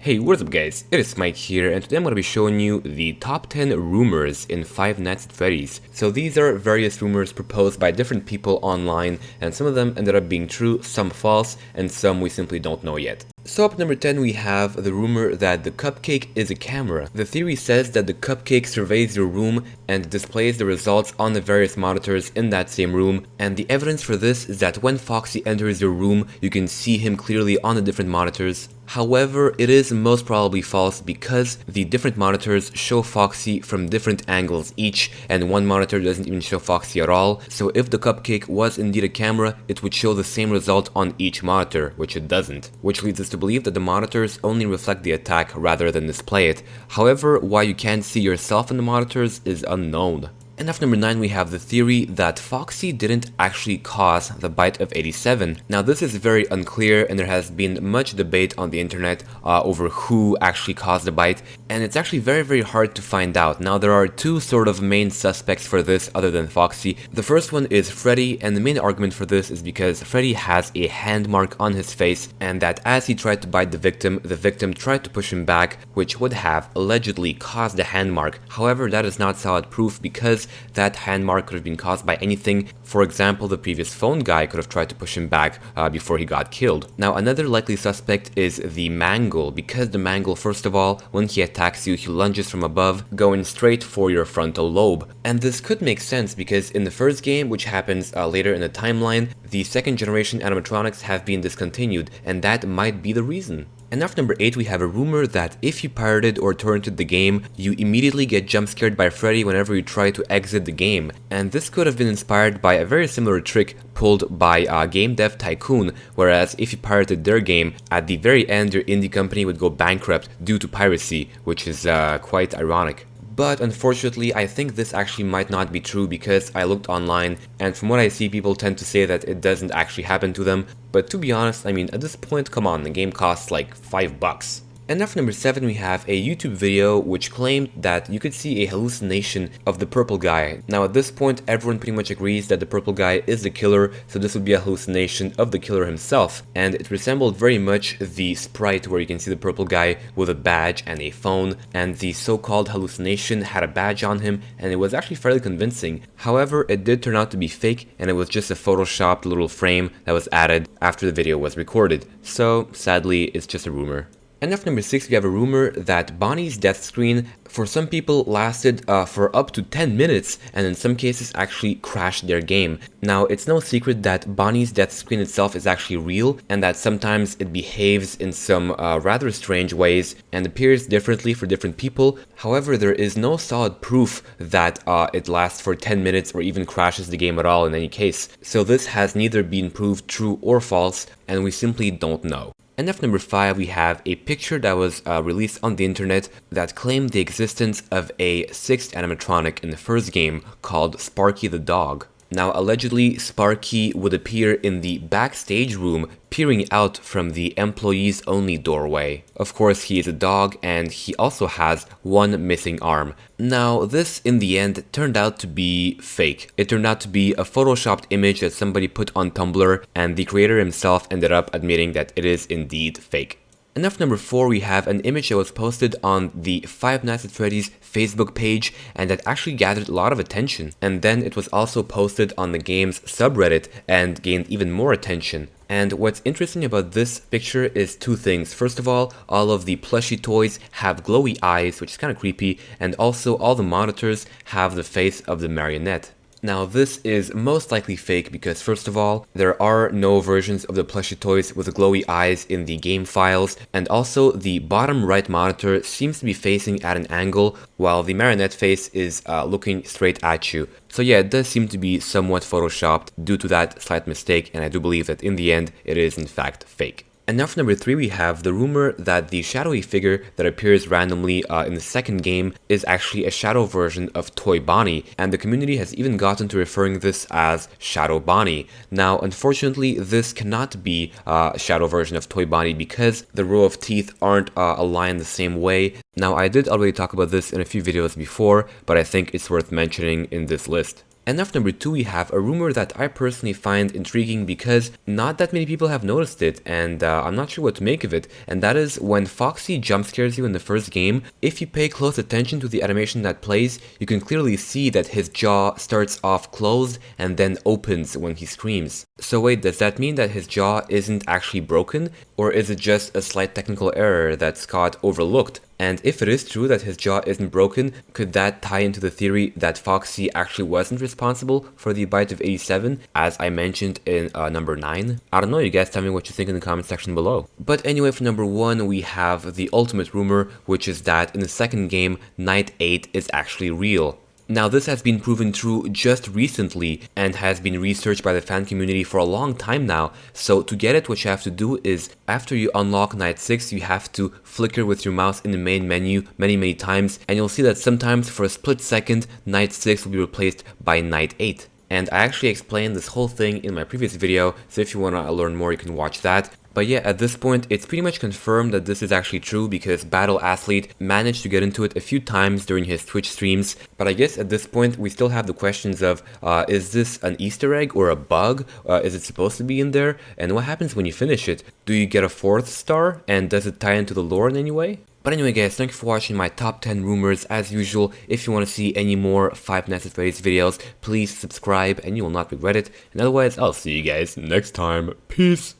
Hey, what's up guys, it is Mike here, and today I'm going to be showing you the top 10 rumors in Five Nights at Freddy's. So these are various rumors proposed by different people online, and some of them ended up being true, some false, and some we simply don't know yet. So up at number 10 we have the rumor that the cupcake is a camera. The theory says that the cupcake surveys your room and displays the results on the various monitors in that same room, and the evidence for this is that when Foxy enters your room, you can see him clearly on the different monitors. However, it is most probably false because the different monitors show Foxy from different angles each, and one monitor doesn't even show Foxy at all. So if the cupcake was indeed a camera, it would show the same result on each monitor, which it doesn't. Which leads us to believe that the monitors only reflect the attack rather than display it. However, why you can't see yourself in the monitors is unknown. And at number 9 we have the theory that Foxy didn't actually cause the bite of 87. Now this is very unclear, and there has been much debate on the internet over who actually caused the bite, and it's actually very hard to find out. Now there are two sort of main suspects for this other than Foxy. The first one is Freddy, and the main argument for this is because Freddy has a hand mark on his face, and that as he tried to bite the victim tried to push him back, which would have allegedly caused the hand mark. However, that is not solid proof because that hand mark could have been caused by anything. For example, the previous phone guy could have tried to push him back before he got killed. Now another likely suspect is the mangle, because the mangle, first of all, when he attacks you, he lunges from above, going straight for your frontal lobe. And this could make sense because in the first game, which happens later in the timeline, the second generation animatronics have been discontinued, and that might be the reason. And after number 8 we have a rumor that if you pirated or torrented the game, you immediately get jump scared by Freddy whenever you try to exit the game. And this could have been inspired by a very similar trick pulled by Game Dev Tycoon, whereas if you pirated their game, at the very end your indie company would go bankrupt due to piracy, which is quite ironic. But unfortunately, I think this actually might not be true because I looked online, and from what I see, people tend to say that it doesn't actually happen to them. But to be honest, I mean, at this point, come on, the game costs like $5. And after number 7 we have a YouTube video which claimed that you could see a hallucination of the purple guy. Now at this point everyone pretty much agrees that the purple guy is the killer, so this would be a hallucination of the killer himself, and it resembled very much the sprite where you can see the purple guy with a badge and a phone, and the so-called hallucination had a badge on him, and it was actually fairly convincing. However, it did turn out to be fake, and it was just a photoshopped little frame that was added after the video was recorded, so sadly it's just a rumor. And after number 6 we have a rumor that Bonnie's death screen for some people lasted for up to 10 minutes, and in some cases actually crashed their game. Now it's no secret that Bonnie's death screen itself is actually real, and that sometimes it behaves in some rather strange ways and appears differently for different people. However, there is no solid proof that it lasts for 10 minutes or even crashes the game at all in any case. So this has neither been proved true or false, and we simply don't know. And after number 5 we have a picture that was released on the internet that claimed the existence of a 6th animatronic in the first game called Sparky the dog. Now allegedly Sparky would appear in the backstage room peering out from the employees only doorway. Of course he is a dog, and he also has one missing arm. Now this in the end turned out to be fake. It turned out to be a photoshopped image that somebody put on Tumblr, and the creator himself ended up admitting that it is indeed fake. And after number 4 we have an image that was posted on the Five Nights at Freddy's Facebook page, and that actually gathered a lot of attention. And then it was also posted on the game's subreddit and gained even more attention. And what's interesting about this picture is two things. First of all of the plushie toys have glowy eyes, which is kind of creepy, and also all the monitors have the face of the marionette. Now this is most likely fake because first of all, there are no versions of the plushie toys with glowy eyes in the game files, and also the bottom right monitor seems to be facing at an angle while the marionette face is looking straight at you. So yeah, it does seem to be somewhat photoshopped due to that slight mistake, and I do believe that in the end it is in fact fake. And now for number 3 we have the rumor that the shadowy figure that appears randomly in the second game is actually a shadow version of Toy Bonnie, and the community has even gotten to referring this as Shadow Bonnie. Now unfortunately this cannot be a shadow version of Toy Bonnie because the row of teeth aren't aligned the same way. Now I did already talk about this in a few videos before, but I think it's worth mentioning in this list. And now for number 2, we have a rumor that I personally find intriguing because not that many people have noticed it, and I'm not sure what to make of it, and that is when Foxy jump scares you in the first game, if you pay close attention to the animation that plays, you can clearly see that his jaw starts off closed and then opens when he screams. So wait, does that mean that his jaw isn't actually broken, or is it just a slight technical error that Scott overlooked? And if it is true that his jaw isn't broken, could that tie into the theory that Foxy actually wasn't responsible for the bite of 87, as I mentioned in number 9? I don't know, you guys tell me what you think in the comment section below. But anyway, for number 1, we have the ultimate rumor, which is that in the second game, Night 8 is actually real. Now this has been proven true just recently and has been researched by the fan community for a long time now, so to get it what you have to do is, after you unlock Night 6 you have to flicker with your mouse in the main menu many times, and you'll see that sometimes for a split second Night 6 will be replaced by Night 8. And I actually explained this whole thing in my previous video, so if you want to learn more you can watch that. But yeah, at this point, it's pretty much confirmed that this is actually true because Battle Athlete managed to get into it a few times during his Twitch streams. But I guess at this point, we still have the questions of, is this an Easter egg or a bug? Is it supposed to be in there? And what happens when you finish it? Do you get a 4th star? And does it tie into the lore in any way? But anyway guys, thank you for watching my top 10 rumors. As usual, if you want to see any more Five Nights at Freddy's videos, please subscribe and you will not regret it. And otherwise, I'll see you guys next time. Peace!